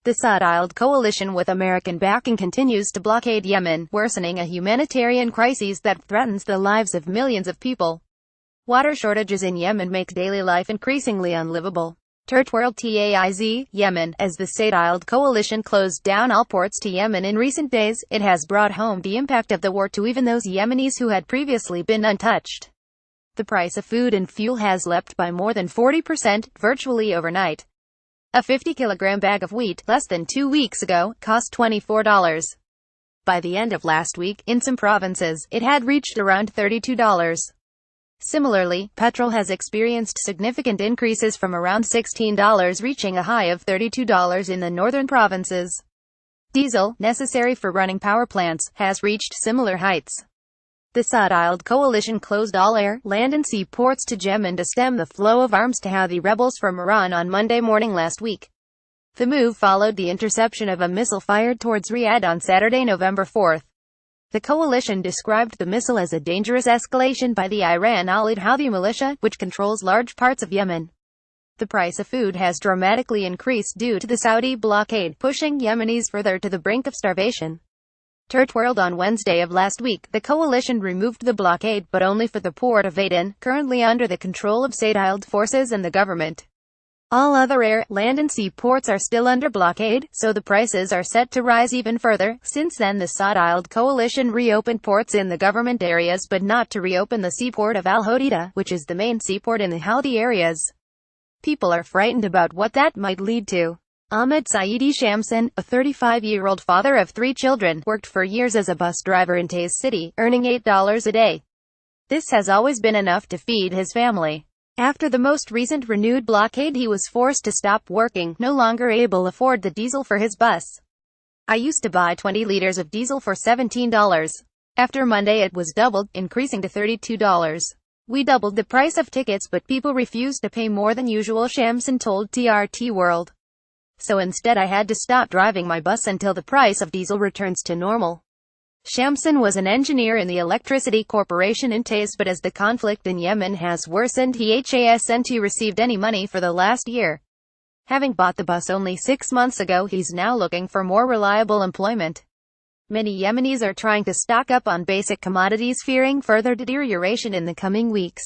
The Saudiled coalition with American backing continues to blockade Yemen, worsening a humanitarian crisis that threatens the lives of millions of people. Water shortages in Yemen make daily life increasingly unlivable. TRTWorld TAIZ, Yemen. As the Saudiled coalition closed down all ports to Yemen in recent days, it has brought home the impact of the war to even those Yemenis who had previously been untouched. The price of food and fuel has leapt by more than 40%, virtually overnight. A 50-kilogram bag of wheat, less than 2 weeks ago, cost $24. By the end of last week, in some provinces, it had reached around $32. Similarly, petrol has experienced significant increases from around $16 reaching a high of $32 in the northern provinces. Diesel, necessary for running power plants, has reached similar heights. The Saudiled coalition closed all air, land and sea ports to Yemen to stem the flow of arms to Houthi rebels from Iran on Monday morning last week. The move followed the interception of a missile fired towards Riyadh on Saturday, November 4. The coalition described the missile as a dangerous escalation by the Iran-allied Houthi militia, which controls large parts of Yemen. The price of food has dramatically increased due to the Saudi blockade, pushing Yemenis further to the brink of starvation. TRTWorld. On Wednesday of last week, the coalition removed the blockade, but only for the port of Aden, currently under the control of Saudiled forces and the government. All other air, land and sea ports are still under blockade, so the prices are set to rise even further. Since then, the Saudiled coalition reopened ports in the government areas but not to reopen the seaport of Al Hodeida, which is the main seaport in the Houthi areas. People are frightened about what that might lead to. Ahmed Saidi Shamsin, a 35-year-old father of 3 children, worked for years as a bus driver in TAIZ city, earning $8 a day. This has always been enough to feed his family. After the most recent renewed blockade, he was forced to stop working, no longer able to afford the diesel for his bus. I used to buy 20 liters of diesel for $17. After Monday it was doubled, increasing to $32. We doubled the price of tickets but people refused to pay more than usual, Shamsin told TRTWorld. So instead I had to stop driving my bus until the price of diesel returns to normal. Shamsin was an engineer in the electricity corporation in TAIZ, but as the conflict in Yemen has worsened, he hasn't received any money for the last year. Having bought the bus only 6 months ago, he's now looking for more reliable employment. Many Yemenis are trying to stock up on basic commodities, fearing further deterioration in the coming weeks.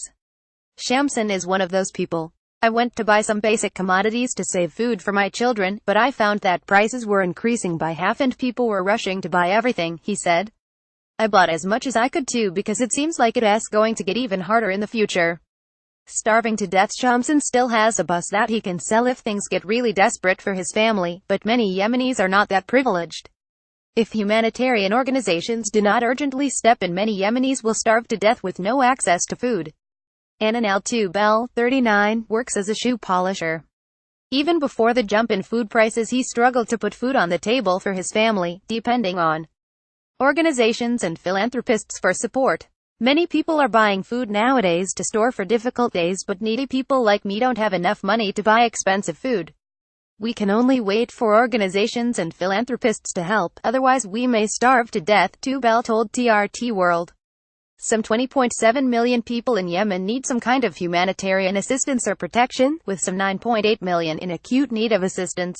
Shamsin is one of those people. I went to buy some basic commodities to save food for my children, but I found that prices were increasing by half and people were rushing to buy everything, he said. I bought as much as I could too because it seems like it's going to get even harder in the future. Starving to death, Shamsin still has a bus that he can sell if things get really desperate for his family, but many Yemenis are not that privileged. If humanitarian organizations do not urgently step in, many Yemenis will starve to death with no access to food. Saudiled, 39, works as a shoe polisher. Even before the jump in food prices, he struggled to put food on the table for his family, depending on organizations and philanthropists for support. Many people are buying food nowadays to store for difficult days, but needy people like me don't have enough money to buy expensive food. We can only wait for organizations and philanthropists to help, otherwise we may starve to death, Saudiled told TRTWorld. Some 20.7 million people in Yemen need some kind of humanitarian assistance or protection, with some 9.8 million in acute need of assistance.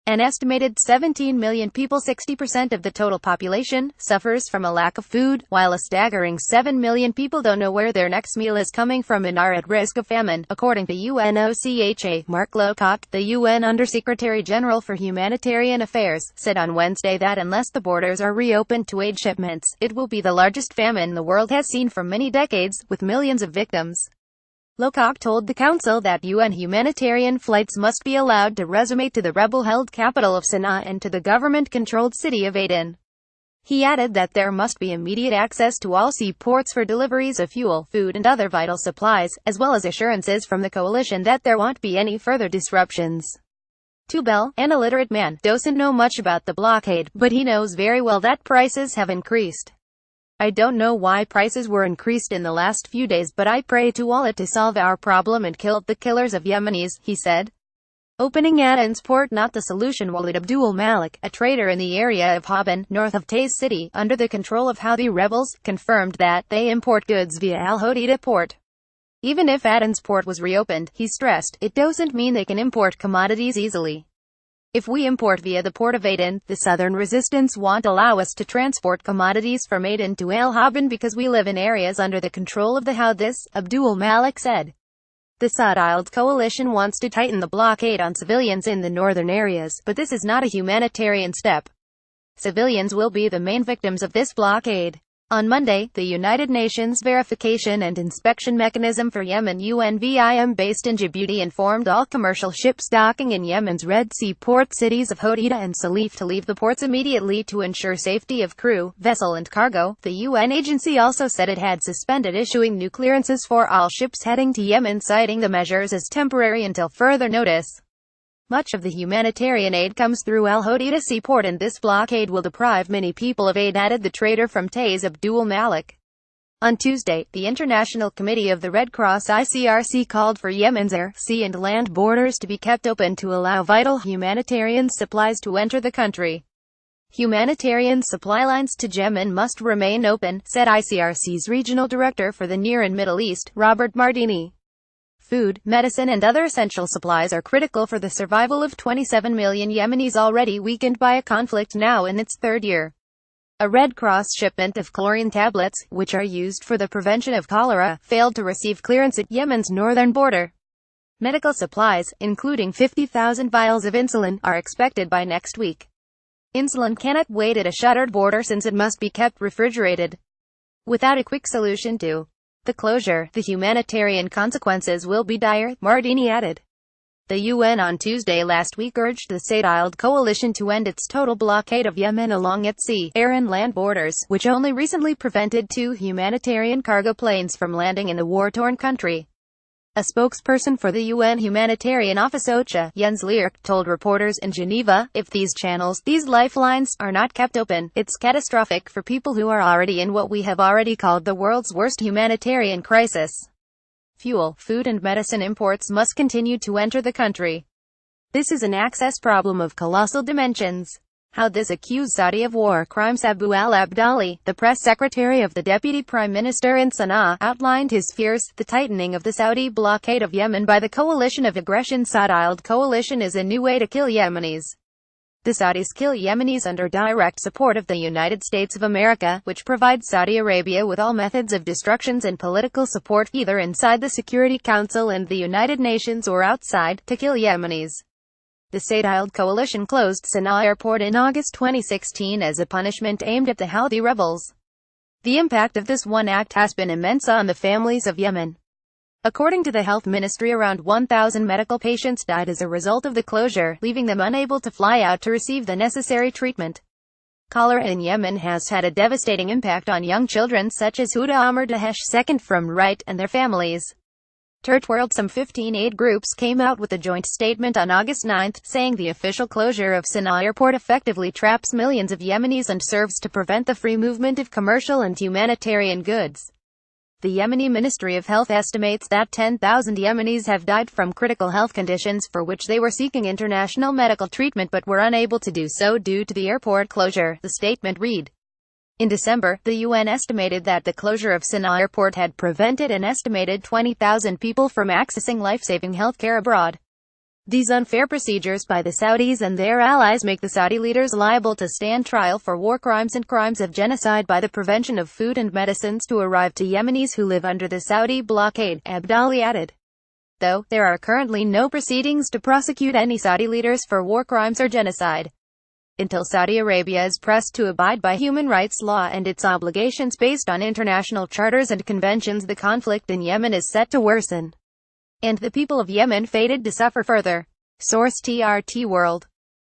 An estimated 17 million people, 60% of the total population, suffers from a lack of food, while a staggering 7 million people don't know where their next meal is coming from and are at risk of famine, according to UNOCHA. Mark Lowcock, the UN Undersecretary General for Humanitarian Affairs, said on Wednesday that unless the borders are reopened to aid shipments, it will be the largest famine the world has seen for many decades, with millions of victims. Lowcock told the Council that UN humanitarian flights must be allowed to resume to the rebel-held capital of Sana'a and to the government-controlled city of Aden. He added that there must be immediate access to all seaports for deliveries of fuel, food and other vital supplies, as well as assurances from the coalition that there won't be any further disruptions. Saudiled, an illiterate man, doesn't know much about the blockade, but he knows very well that prices have increased. I don't know why prices were increased in the last few days, but I pray to Allah to solve our problem and kill the killers of Yemenis, he said. Opening Aden's port not the solution. Walid Abdul Malik, a trader in the area of Haban, north of TAIZ city, under the control of Houthi rebels, confirmed that they import goods via Al Hodeida port. Even if Aden's port was reopened, he stressed, it doesn't mean they can import commodities easily. If we import via the port of Aden, the southern resistance won't allow us to transport commodities from Aden to Al Haban because we live in areas under the control of the Houthis, Abdul Malik said. The Saudiled coalition wants to tighten the blockade on civilians in the northern areas, but this is not a humanitarian step. Civilians will be the main victims of this blockade. On Monday, the United Nations Verification and Inspection Mechanism for Yemen UNVIM based in Djibouti informed all commercial ships docking in Yemen's Red Sea port cities of Hodeida and Salif to leave the ports immediately to ensure safety of crew, vessel and cargo. The UN agency also said it had suspended issuing new clearances for all ships heading to Yemen, citing the measures as temporary until further notice. Much of the humanitarian aid comes through Al Hodeida seaport, and this blockade will deprive many people of aid, added the trader from TAIZ Abdul Malik. On Tuesday, the International Committee of the Red Cross ICRC called for Yemen's air, sea and land borders to be kept open to allow vital humanitarian supplies to enter the country. Humanitarian supply lines to Yemen must remain open, said ICRC's regional director for the Near and Middle East, Robert Mardini. Food, medicine and other essential supplies are critical for the survival of 27 million Yemenis already weakened by a conflict now in its third year. A Red Cross shipment of chlorine tablets, which are used for the prevention of cholera, failed to receive clearance at Yemen's northern border. Medical supplies, including 50,000 vials of insulin, are expected by next week. Insulin cannot wait at a shuttered border since it must be kept refrigerated. Without a quick solution to the closure, the humanitarian consequences will be dire, Mardini added. The UN on Tuesday last week urged the Saudiled coalition to end its total blockade of Yemen along its sea, air and land borders, which only recently prevented 2 humanitarian cargo planes from landing in the war-torn country. A spokesperson for the UN Humanitarian Office OCHA, Jens Leerk, told reporters in Geneva, if these channels, these lifelines, are not kept open, it's catastrophic for people who are already in what we have already called the world's worst humanitarian crisis. Fuel, food and medicine imports must continue to enter the country. This is an access problem of colossal dimensions. Houthis accused Saudi of war crimes. Abu al-Abdali, the press secretary of the deputy prime minister in Sana'a, outlined his fears. The tightening of the Saudi blockade of Yemen by the coalition of aggression Saudiled coalition is a new way to kill Yemenis. The Saudis kill Yemenis under direct support of the United States of America, which provides Saudi Arabia with all methods of destructions and political support, either inside the Security Council and the United Nations or outside, to kill Yemenis. The Saudiled coalition closed Sana'a airport in August 2016 as a punishment aimed at the Houthi rebels. The impact of this one act has been immense on the families of Yemen. According to the health ministry, around 1,000 medical patients died as a result of the closure, leaving them unable to fly out to receive the necessary treatment. Cholera in Yemen has had a devastating impact on young children such as Huda Amr Dahesh, second from right, and their families. TRTWorld. Some 15 aid groups came out with a joint statement on August 9, saying the official closure of Sana'a airport effectively traps millions of Yemenis and serves to prevent the free movement of commercial and humanitarian goods. The Yemeni Ministry of Health estimates that 10,000 Yemenis have died from critical health conditions for which they were seeking international medical treatment but were unable to do so due to the airport closure, the statement read. In December, the UN estimated that the closure of Sana'a airport had prevented an estimated 20,000 people from accessing life-saving healthcare abroad. These unfair procedures by the Saudis and their allies make the Saudi leaders liable to stand trial for war crimes and crimes of genocide by the prevention of food and medicines to arrive to Yemenis who live under the Saudi blockade, Abdali added. Though, there are currently no proceedings to prosecute any Saudi leaders for war crimes or genocide. Until Saudi Arabia is pressed to abide by human rights law and its obligations based on international charters and conventions, the conflict in Yemen is set to worsen. And the people of Yemen fated to suffer further. Source: TRTWorld.